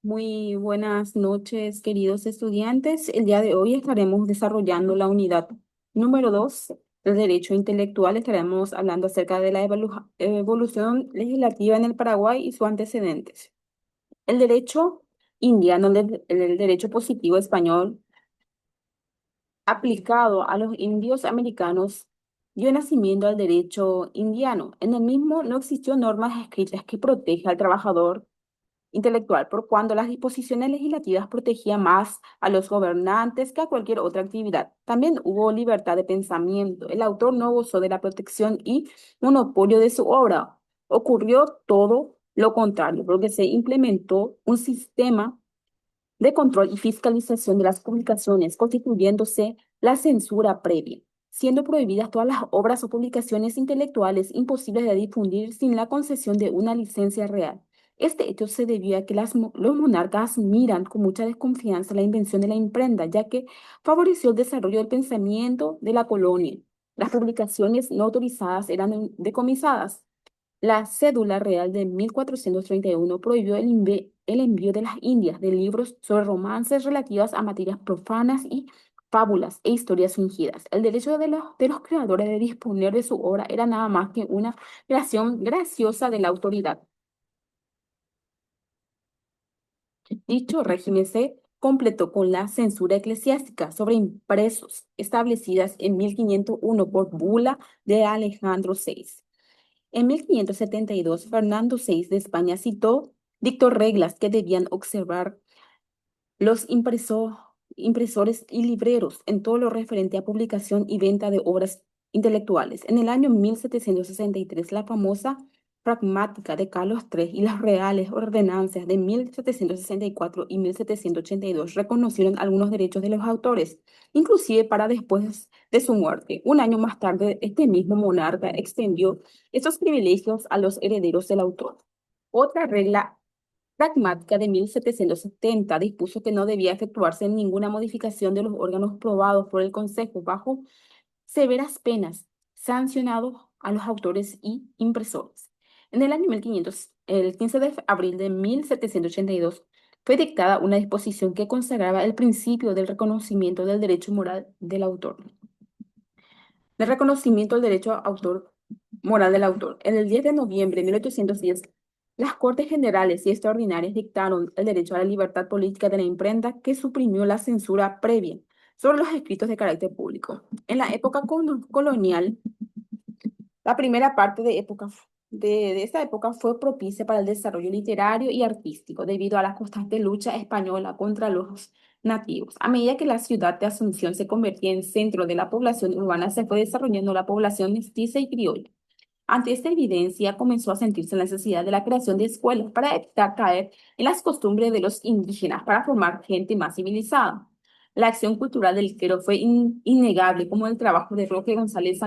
Muy buenas noches, queridos estudiantes. El día de hoy estaremos desarrollando la unidad número 2 del derecho intelectual. Estaremos hablando acerca de la evolución legislativa en el Paraguay y sus antecedentes. El derecho indiano, el derecho positivo español aplicado a los indios americanos, dio nacimiento al derecho indiano. En el mismo no existió normas escritas que protejan al trabajador intelectual, por cuando las disposiciones legislativas protegían más a los gobernantes que a cualquier otra actividad. También hubo libertad de pensamiento. El autor no gozó de la protección y monopolio de su obra. Ocurrió todo lo contrario, porque se implementó un sistema de control y fiscalización de las publicaciones, constituyéndose la censura previa, siendo prohibidas todas las obras o publicaciones intelectuales imposibles de difundir sin la concesión de una licencia real. Este hecho se debió a que los monarcas miran con mucha desconfianza la invención de la imprenta, ya que favoreció el desarrollo del pensamiento de la colonia. Las publicaciones no autorizadas eran decomisadas. La cédula real de 1431 prohibió el envío de las Indias de libros sobre romances relativas a materias profanas y fábulas e historias fingidas. El derecho de los creadores de disponer de su obra era nada más que una creación graciosa de la autoridad. Dicho régimen se completó con la censura eclesiástica sobre impresos establecidas en 1501 por bula de Alejandro VI. En 1572, Fernando VI de España dictó reglas que debían observar los impresores y libreros en todo lo referente a publicación y venta de obras intelectuales. En el año 1763, la famosa pragmática de Carlos III y las reales ordenanzas de 1764 y 1782 reconocieron algunos derechos de los autores, inclusive para después de su muerte. Un año más tarde, este mismo monarca extendió estos privilegios a los herederos del autor. Otra regla pragmática de 1770 dispuso que no debía efectuarse ninguna modificación de los órganos probados por el Consejo bajo severas penas, sancionados a los autores y impresores. En el año 1500, el 15 de abril de 1782, fue dictada una disposición que consagraba el principio del reconocimiento del derecho moral del autor. El reconocimiento del derecho autor moral del autor. En el 10 de noviembre de 1810, las Cortes Generales y Extraordinarias dictaron el derecho a la libertad política de la imprenta que suprimió la censura previa sobre los escritos de carácter público. En la época colonial, la primera parte de esta época fue propicia para el desarrollo literario y artístico debido a la constante lucha española contra los nativos. A medida que la ciudad de Asunción se convertía en centro de la población urbana, se fue desarrollando la población mestiza y criolla. Ante esta evidencia, comenzó a sentirse la necesidad de la creación de escuelas para evitar caer en las costumbres de los indígenas, para formar gente más civilizada. La acción cultural del clero fue innegable, como el trabajo de Roque González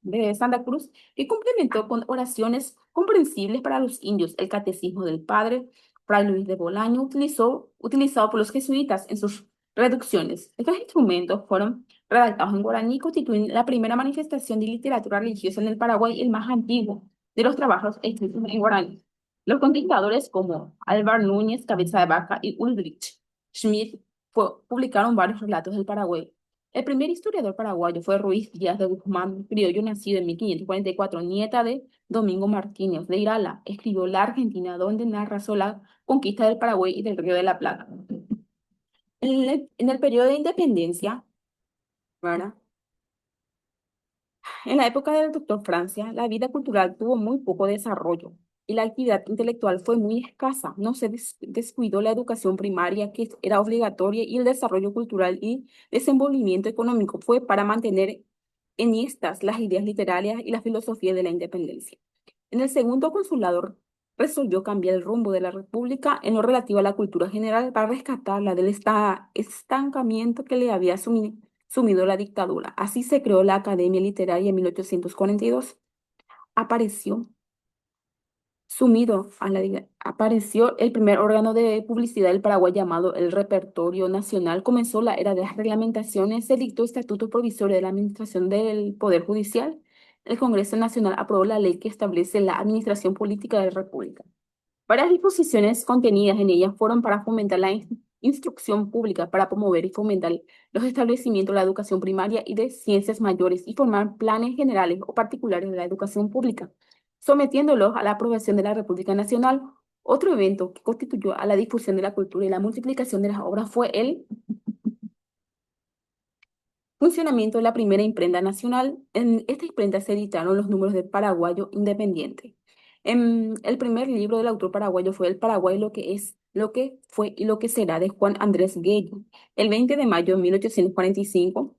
de Santa Cruz, que complementó con oraciones comprensibles para los indios el catecismo del padre Fray Luis de Bolaño, utilizado por los jesuitas en sus reducciones. Estos instrumentos fueron redactados en guaraní, constituyen la primera manifestación de literatura religiosa en el Paraguay y el más antiguo de los trabajos escritos en guaraní. Los conquistadores como Álvar Núñez, Cabeza de Vaca y Ulrich Schmidt publicaron varios relatos del Paraguay. El primer historiador paraguayo fue Ruiz Díaz de Guzmán, criollo nacido en 1544, nieta de Domingo Martínez de Irala. Escribió La Argentina, donde narra la conquista del Paraguay y del Río de la Plata. En el periodo de independencia, ¿verdad? En la época del doctor Francia, la vida cultural tuvo muy poco desarrollo y la actividad intelectual fue muy escasa. No se descuidó la educación primaria, que era obligatoria, y el desarrollo cultural y desenvolvimiento económico fue para mantener en estas las ideas literarias y la filosofía de la independencia. En el segundo consulado resolvió cambiar el rumbo de la República en lo relativo a la cultura general para rescatarla del estancamiento que le había sumido la dictadura. Así se creó la Academia Literaria en 1842. Apareció apareció el primer órgano de publicidad del Paraguay llamado el Repertorio Nacional. Comenzó la era de las reglamentaciones, se dictó estatuto provisorio de la administración del Poder Judicial. El Congreso Nacional aprobó la ley que establece la administración política de la República. Varias disposiciones contenidas en ellas fueron para fomentar la instrucción pública, para promover y fomentar los establecimientos de la educación primaria y de ciencias mayores y formar planes generales o particulares de la educación pública, sometiéndolos a la aprobación de la República Nacional. Otro evento que constituyó a la difusión de la cultura y la multiplicación de las obras fue el funcionamiento de la primera imprenta nacional. En esta imprenta se editaron los números de Paraguayo Independiente. El primer libro del autor paraguayo fue El Paraguay, lo que es, lo que fue y lo que será, de Juan Andrés Guello. El 20 de mayo de 1845,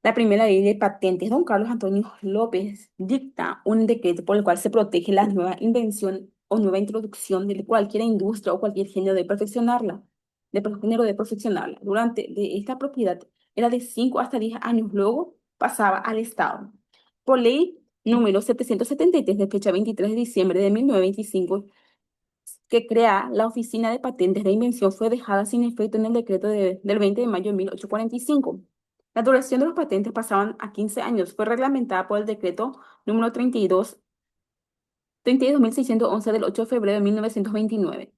la primera ley de patentes, don Carlos Antonio López dicta un decreto por el cual se protege la nueva invención o nueva introducción de cualquier industria o cualquier género de perfeccionarla, género de perfeccionarla. Durante de esta propiedad era de 5 hasta 10 años, luego pasaba al Estado. Por ley número 773 de fecha 23 de diciembre de 1925, que crea la Oficina de Patentes de Invención, fue dejada sin efecto en el decreto del 20 de mayo de 1845. La duración de los patentes pasaban a 15 años. Fue reglamentada por el decreto número 32.611 del 8 de febrero de 1929.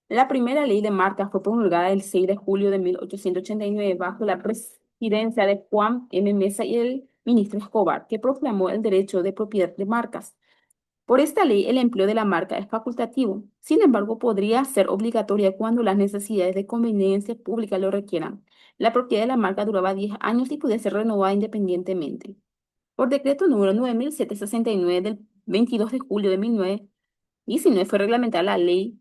La primera ley de marcas fue promulgada el 6 de julio de 1889 bajo la presidencia de Juan M. Mesa y el ministro Escobar, que proclamó el derecho de propiedad de marcas. Por esta ley, el empleo de la marca es facultativo. Sin embargo, podría ser obligatoria cuando las necesidades de conveniencia pública lo requieran. La propiedad de la marca duraba 10 años y podía ser renovada independientemente. Por decreto número 9769 del 22 de julio de 1919 fue reglamentada la ley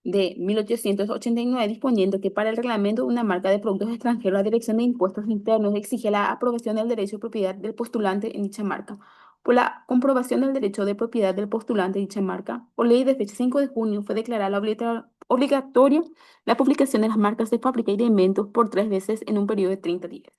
de 1889, disponiendo que para el reglamento de una marca de productos extranjeros, la Dirección de Impuestos Internos exige la aprobación del derecho de propiedad del postulante en dicha marca. Por la comprobación del derecho de propiedad del postulante en dicha marca, por ley de fecha 5 de junio, fue declarada obligatoria la publicación de las marcas de fábrica y de inventos por 3 veces en un periodo de 30 días.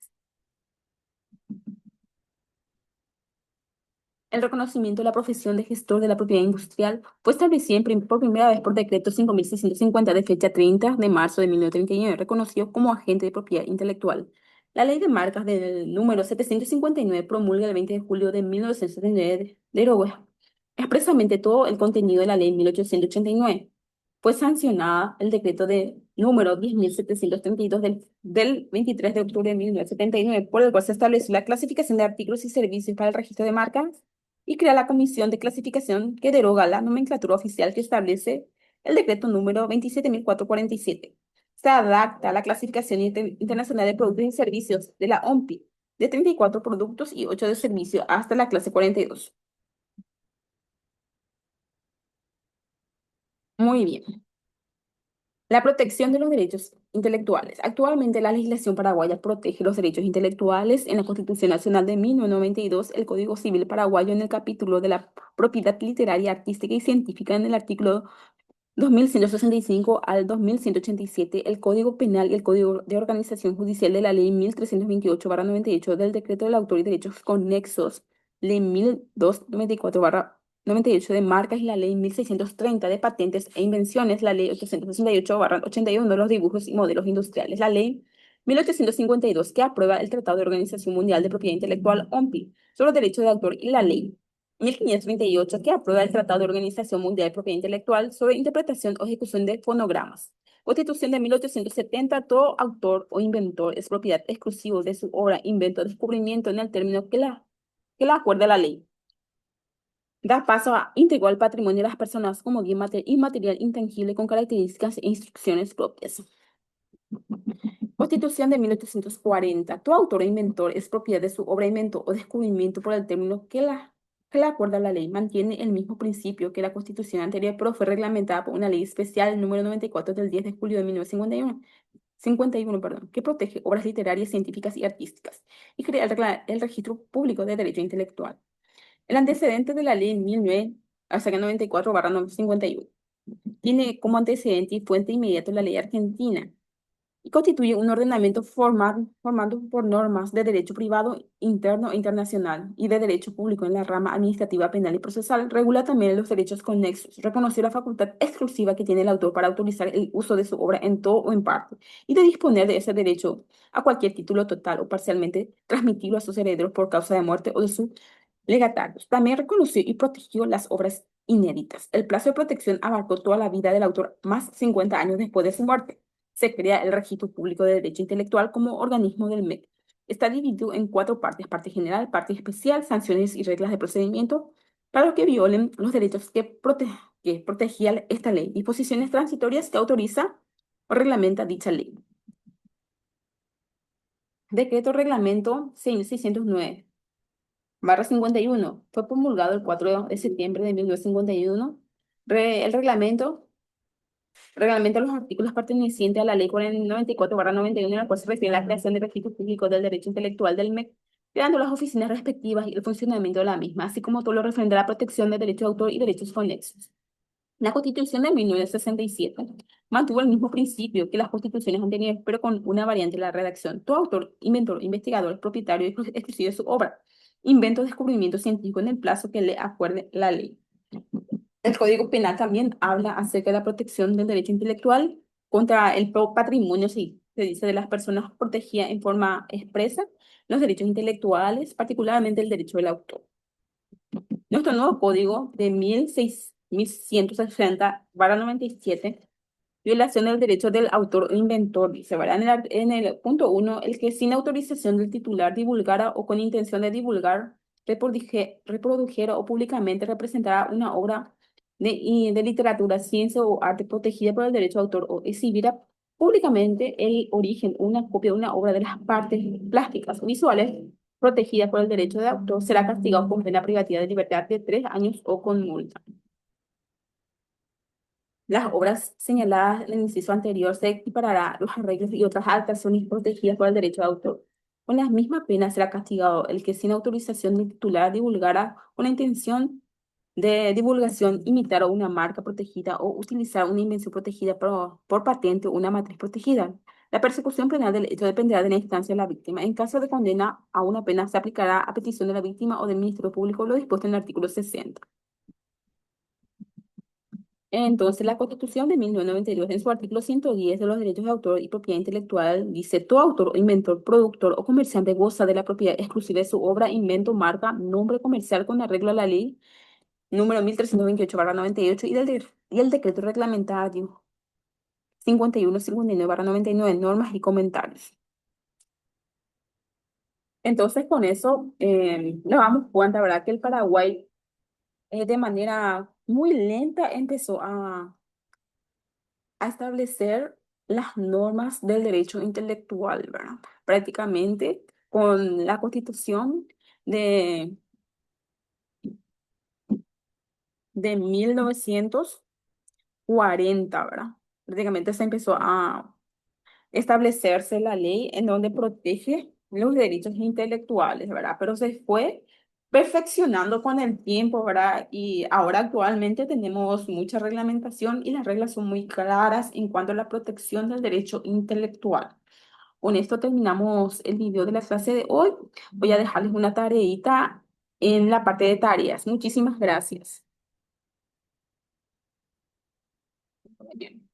El reconocimiento de la profesión de gestor de la propiedad industrial fue establecido por primera vez por decreto 5.650 de fecha 30 de marzo de 1939, reconocido como agente de propiedad intelectual. La ley de marcas del número 759, promulga el 20 de julio de 1979, derogó expresamente todo el contenido de la ley 1889. Fue sancionada el decreto de número 10.732 del 23 de octubre de 1979, por el cual se estableció la clasificación de artículos y servicios para el registro de marcas y crea la comisión de clasificación, que deroga la nomenclatura oficial que establece el decreto número 27.447. Se adapta a la clasificación internacional de productos y servicios de la OMPI de 34 productos y 8 de servicio hasta la clase 42. Muy bien. La protección de los derechos intelectuales. Actualmente la legislación paraguaya protege los derechos intelectuales en la Constitución Nacional de 1992, el Código Civil paraguayo en el capítulo de la propiedad literaria, artística y científica en el artículo 2165 al 2187, el Código Penal y el Código de Organización Judicial de la Ley 1328/98 del Decreto del Autor y Derechos Conexos, Ley 1294/98 de Marcas y la Ley 1630 de Patentes e Invenciones, la Ley 868/81 de los Dibujos y Modelos Industriales, la Ley 1852 que aprueba el Tratado de Organización Mundial de Propiedad Intelectual OMPI sobre derechos de autor y la Ley 1538, que aprueba el Tratado de Organización Mundial de Propiedad Intelectual sobre interpretación o ejecución de fonogramas. Constitución de 1870, todo autor o inventor es propiedad exclusiva de su obra, invento o descubrimiento en el término que la acuerda la ley. Da paso a integrar el patrimonio de las personas como bien inmaterial intangible con características e instrucciones propias. Constitución de 1840. Todo autor o inventor es propiedad de su obra, invento o descubrimiento por el término que la acuerda la ley. Mantiene el mismo principio que la Constitución anterior, pero fue reglamentada por una ley especial número 94 del 10 de julio de 1951, perdón, que protege obras literarias, científicas y artísticas y crea el registro público de derecho intelectual. El antecedente de la ley 94/51 tiene como antecedente y fuente inmediata la ley argentina y constituye un ordenamiento formado por normas de derecho privado interno e internacional y de derecho público en la rama administrativa, penal y procesal. Regula también los derechos conexos. Reconoció la facultad exclusiva que tiene el autor para autorizar el uso de su obra en todo o en parte y de disponer de ese derecho a cualquier título total o parcialmente, transmitirlo a sus herederos por causa de muerte o de sus legatarios. También reconoció y protegió las obras inéditas. El plazo de protección abarcó toda la vida del autor, más 50 años después de su muerte. Se crea el Registro Público de Derecho Intelectual como organismo del MEC. Está dividido en cuatro partes: parte general, parte especial, sanciones y reglas de procedimiento para los que violen los derechos que protegía esta ley, disposiciones transitorias que autoriza o reglamenta dicha ley. Decreto Reglamento 609/51 fue promulgado el 4 de septiembre de 1951. El reglamenta los artículos pertenecientes a la Ley 94/91, en la cual se refiere a la creación de registros públicos del derecho intelectual del MEC, creando las oficinas respectivas y el funcionamiento de la misma, así como todo lo referente a la protección de derechos de autor y derechos conexos. La Constitución de 1967 mantuvo el mismo principio que las constituciones anteriores, pero con una variante en la redacción. Todo autor, inventor, investigador es propietario exclusivo de su obra, invento o descubrimiento científico en el plazo que le acuerde la ley. El Código Penal también habla acerca de la protección del derecho intelectual contra el patrimonio, sí, se dice, de las personas protegidas en forma expresa, los derechos intelectuales, particularmente el derecho del autor. Nuestro nuevo código de 1160/97, violación del derecho del autor o inventor, dice, ¿verdad? En el punto 1, el que sin autorización del titular divulgara o con intención de divulgar, reprodujera o públicamente representara una obra de literatura, ciencia o arte protegida por el derecho de autor, o exhibiera públicamente el origen, una copia de una obra de las partes plásticas o visuales protegidas por el derecho de autor, será castigado con pena privativa de libertad de 3 años o con multa. Las obras señaladas en el inciso anterior se equiparará a los arreglos y otras adaptaciones protegidas por el derecho de autor. Con las mismas penas será castigado el que sin autorización del titular divulgara con la intención de divulgación, imitar una marca protegida o utilizar una invención protegida por patente o una matriz protegida. La persecución penal del hecho dependerá de la instancia de la víctima. En caso de condena a una pena, se aplicará a petición de la víctima o del Ministerio Público lo dispuesto en el artículo 60. Entonces, la Constitución de 1992, en su artículo 110 de los derechos de autor y propiedad intelectual, dice: todo autor, inventor, productor o comerciante goza de la propiedad exclusiva de su obra, invento, marca, nombre comercial con arreglo a la ley número 1328/98 y el decreto reglamentario 5159/99, normas y comentarios. Entonces, con eso nos damos cuenta, ¿verdad?, que el Paraguay de manera muy lenta empezó a establecer las normas del derecho intelectual, ¿verdad? Prácticamente con la Constitución de, de 1940, ¿verdad? Prácticamente se empezó a establecerse la ley en donde protege los derechos intelectuales, ¿verdad? Pero se fue perfeccionando con el tiempo, ¿verdad? Y ahora actualmente tenemos mucha reglamentación y las reglas son muy claras en cuanto a la protección del derecho intelectual. Con esto terminamos el video de la clase de hoy. Voy a dejarles una tareita en la parte de tareas. Muchísimas gracias. Muy bien.